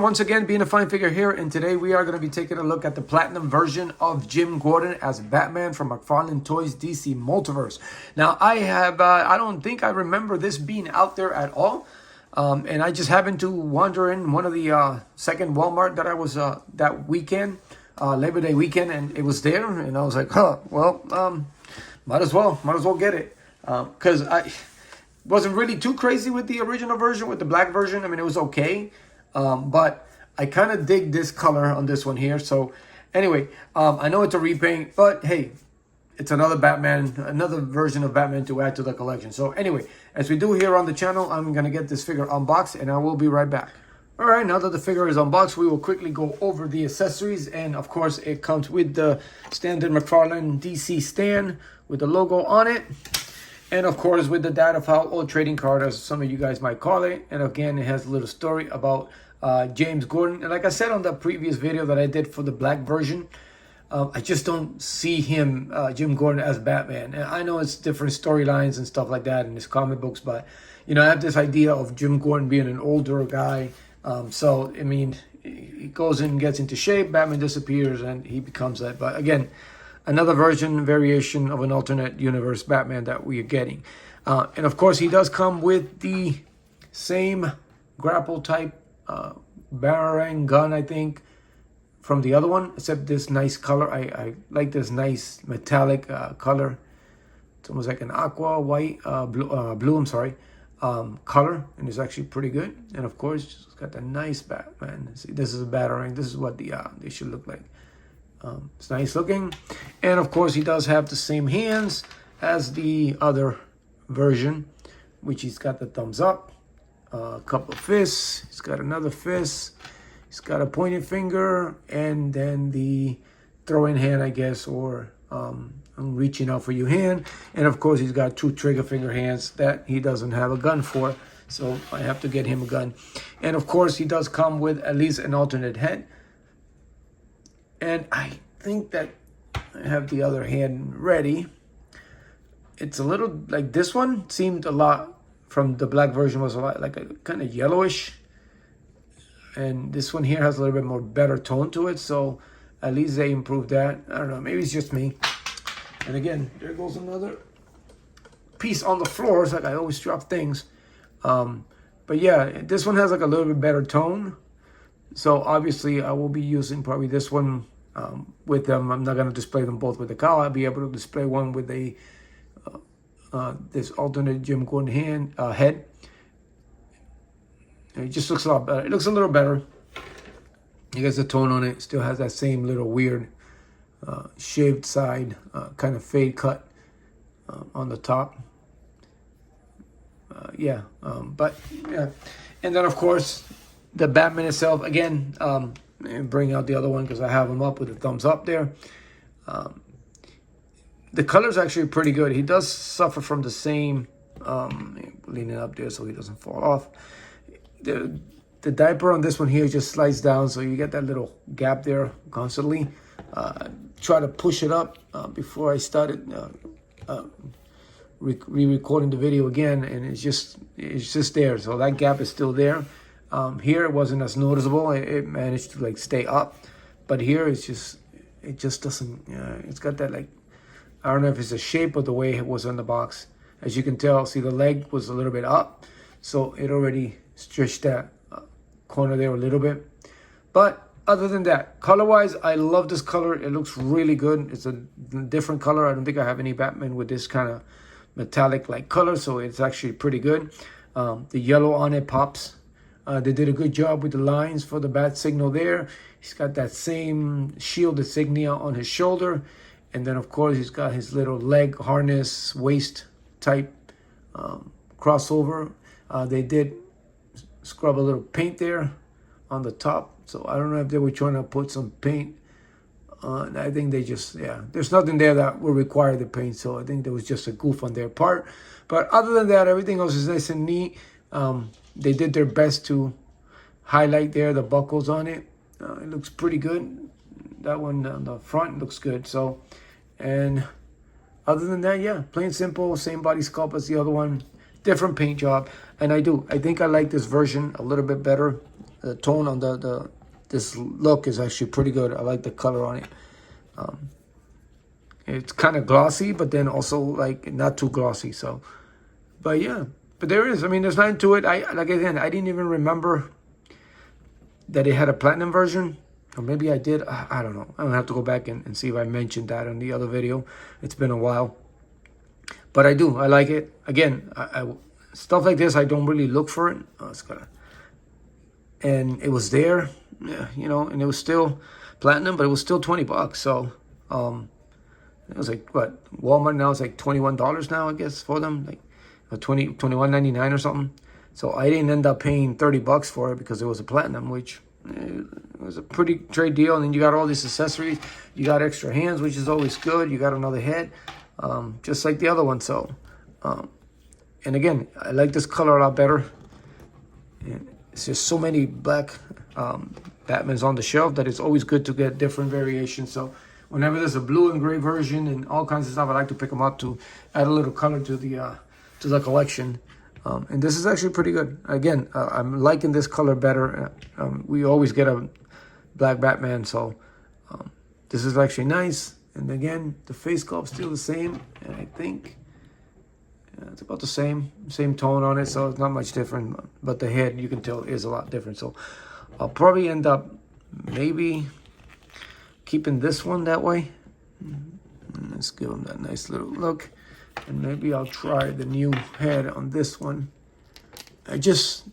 once again, being a fine figure here, and today we are going to be taking a look at the platinum version of Jim Gordon as Batman from Mcfarlane Toys DC Multiverse. Now, I don't think I remember this being out there at all, and I just happened to wander in one of the second Walmart that I was that weekend, Labor Day weekend, and it was there, and I was like, might as well get it, because I wasn't really too crazy with the original version, with the black version. I mean, it was okay. But I kind of dig this color on this one here. So anyway, I know it's a repaint, but hey, it's another Batman, another version of Batman to add to the collection. So anyway, as we do here on the channel, I'm going to get this figure unboxed and I will be right back. All right, now that the figure is unboxed, we will quickly go over the accessories. And of course, it comes with the standard Mcfarlane DC stand with the logo on it. And of course, with the data file or trading card, as some of you guys might call it. And again, it has a little story about James Gordon. And like I said on the previous video that I did for the black version, I just don't see him, Jim Gordon, as Batman. And I know it's different storylines and stuff like that in his comic books, but you know, I have this idea of Jim Gordon being an older guy. So I mean, he goes in and gets into shape, Batman disappears, and he becomes that. But again, another variation of an alternate universe Batman that we are getting. And of course, he does come with the same grapple type Boomerang gun, I think, from the other one, except this nice color. I like this nice metallic color. It's almost like an aqua white, blue, I'm sorry, color, and it's actually pretty good. And of course, it's got the nice Batman. See, this is a Batarang. This is what they should look like. It's nice looking. And of course, he does have the same hands as the other version, which he's got the thumbs up, a couple of fists, he's got another fist, he's got a pointed finger, and then the throwing hand, I guess, or I'm reaching out for you hand. And of course, he's got two trigger finger hands that he doesn't have a gun for, so I have to get him a gun. And of course, he does come with at least an alternate head. And I think that I have the other hand ready. It's a little like this one seemed a lot from the black version, was a lot like a kind of yellowish. And this one here has a little bit more better tone to it. So at least they improved that. I don't know, maybe it's just me. And again, there goes another piece on the floor. It's like I always drop things. But yeah, this one has like a little bit better tone. So obviously I will be using probably this one with them. I'm not going to display them both with the cowl. I'll be able to display one with a this alternate Jim Gordon head. And it just looks a lot better. It looks a little better. You guys, the tone on it still has that same little weird shaved side, kind of fade cut on the top. But yeah. And then of course, the Batman itself, again, bring out the other one because I have him up with a thumbs up there. The color's actually pretty good. He does suffer from the same, leaning up there so he doesn't fall off. The diaper on this one here just slides down, so you get that little gap there constantly. Try to push it up before I started re-recording the video again, and it's just there. So that gap is still there. Here it wasn't as noticeable. It managed to like stay up, but here it just doesn't. It's got that like, I don't know if it's the shape or the way it was on the box. As you can tell, see the leg was a little bit up, so it already stretched that corner there a little bit. But other than that, color-wise, I love this color. It looks really good. It's a different color. I don't think I have any Batman with this kind of metallic like color, so it's actually pretty good. The yellow on it pops. They did a good job with the lines for the bat signal there. He's got that same shield insignia on his shoulder. And then, of course, he's got his little leg harness, waist type crossover. They did scrub a little paint there on the top. So I don't know if they were trying to put some paint on. I think they just, yeah, there's nothing there that will require the paint. So I think there was just a goof on their part. But other than that, everything else is nice and neat. They did their best to highlight there the buckles on it. It looks pretty good. That one on the front looks good. So, and other than that, yeah, plain simple, same body sculpt as the other one, different paint job. And I do. I think I like this version a little bit better. The tone on this look is actually pretty good. I like the color on it. It's kind of glossy, but then also like not too glossy. So, but yeah, but there is. I mean, there's nothing to it. Like again, I didn't even remember that it had a platinum version, or maybe I did. I don't know. I'm gonna have to go back and see if I mentioned that in the other video. It's been a while, but I do. I like it. Again, I stuff like this, I don't really look for it. Oh, it's gonna. And it was there, yeah, you know, and it was still platinum, but it was still $20. So, it was like what Walmart now is like $21 now, I guess, for them, like $21.99 or something. So I didn't end up paying $30 for it because it was a platinum, which it was a pretty trade deal. And then you got all these accessories, you got extra hands, which is always good. You got another head, just like the other one. So, and again, I like this color a lot better. And it's just so many black Batmans on the shelf that it's always good to get different variations. So whenever there's a blue and gray version and all kinds of stuff, I like to pick them up to add a little color to the collection. And this is actually pretty good. Again, I'm liking this color better. We always get a black Batman, so this is actually nice. And again, the face sculpt's still the same, and I think it's about the same tone on it, so it's not much different. But the head, you can tell, is a lot different. So I'll probably end up maybe keeping this one that way. Let's give him that nice little look. And maybe I'll try the new head on this one. I just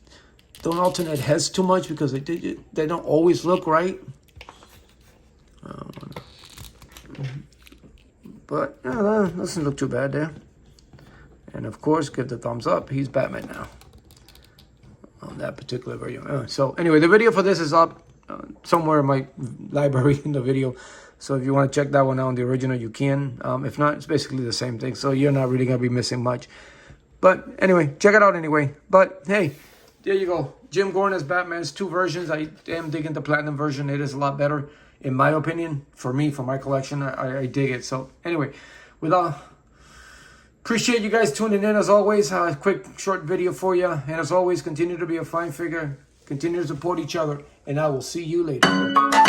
don't alternate heads too much because they don't always look right. But yeah, that doesn't look too bad there. And of course, give the thumbs up. He's Batman now on that particular video. So anyway, the video for this is up somewhere in my library in the video. So if you want to check that one out on the original, you can. If not, it's basically the same thing. So you're not really going to be missing much. But anyway, check it out anyway. But hey, there you go. Jim Gordon as Batman's 2 versions. I am digging the platinum version. It is a lot better, in my opinion. For me, for my collection, I dig it. So anyway, appreciate you guys tuning in as always. A quick, short video for you. And as always, continue to be a fine figure. Continue to support each other. And I will see you later.